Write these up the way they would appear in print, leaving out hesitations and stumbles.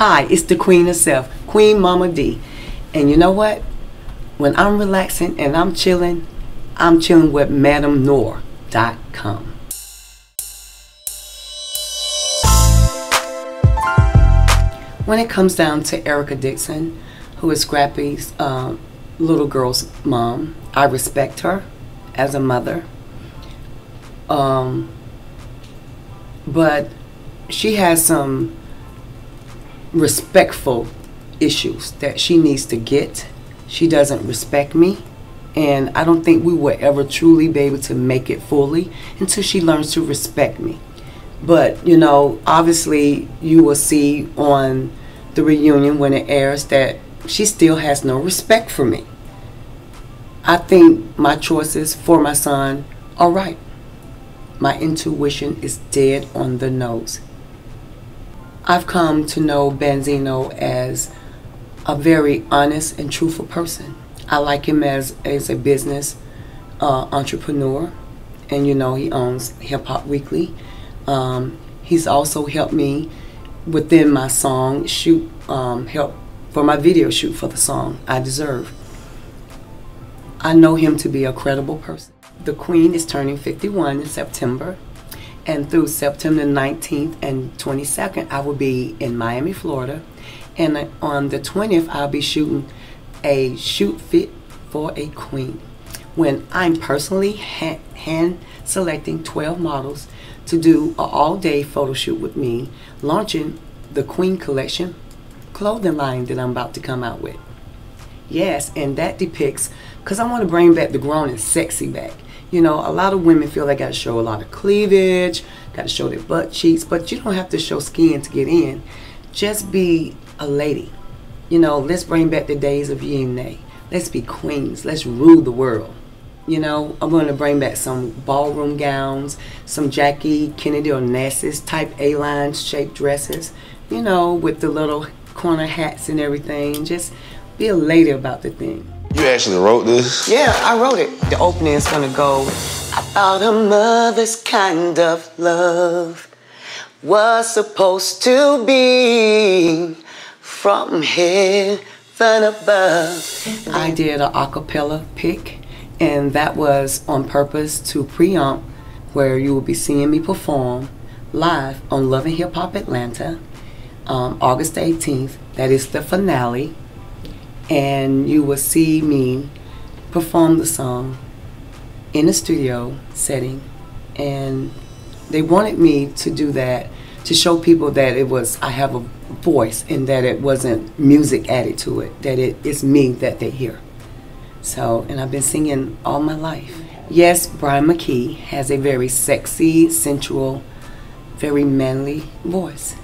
Hi, it's the Queen herself, Queen Mama D. And you know what? When I'm relaxing and I'm chilling with MadamNour.com. When it comes down to Erica Dixon, who is Scrappy's little girl's mom, I respect her as a mother. But she has some respectful issues that she needs to get. She doesn't respect me, and I don't think we will ever truly be able to make it fully until she learns to respect me. But you know, obviously you will see on the reunion when it airs that she still has no respect for me. I think my choices for my son are right. My intuition is dead on the nose. I've come to know Benzino as a very honest and truthful person. I like him as a business entrepreneur, and you know, he owns Hip Hop Weekly. He's also helped me within my song shoot, help for my video shoot for the song I Deserve. I know him to be a credible person. The Queen is turning 51 in September, and through September 19th and 22nd I will be in Miami, Florida, and on the 20th I'll be shooting a shoot fit for a queen, when I'm personally hand selecting 12 models to do an all-day photo shoot with me, launching the Queen Collection clothing line that I'm about to come out with. Yes, and that depicts, because I want to bring back the grown and sexy back. You know, a lot of women feel they got to show a lot of cleavage, got to show their butt cheeks, but you don't have to show skin to get in. Just be a lady. You know, let's bring back the days of yin nay. Let's be queens. Let's rule the world. You know, I'm going to bring back some ballroom gowns, some Jackie Kennedy Onassis type A-line shaped dresses, you know, with the little corner hats and everything. Just be a lady about the thing. You actually wrote this? Yeah, I wrote it. The opening is going to go, I thought a mother's kind of love was supposed to be from heaven above. I did an a cappella pick, and that was on purpose to preempt where you will be seeing me perform live on Love and Hip Hop Atlanta, August 18th. That is the finale. And you will see me perform the song in a studio setting. And they wanted me to do that to show people that I have a voice and that it wasn't music added to it, that it is me that they hear. So, and I've been singing all my life. Yes, Brian McKee has a very sexy, sensual, very manly voice.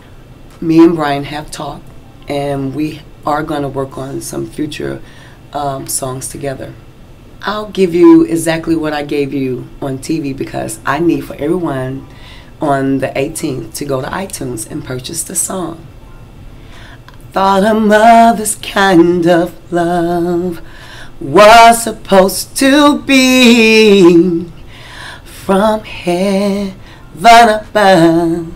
Me and Brian have talked, and we are going to work on some future songs together. I'll give you exactly what I gave you on TV, because I need for everyone on the 18th to go to iTunes and purchase the song. Thought a mother's kind of love was supposed to be from heaven above.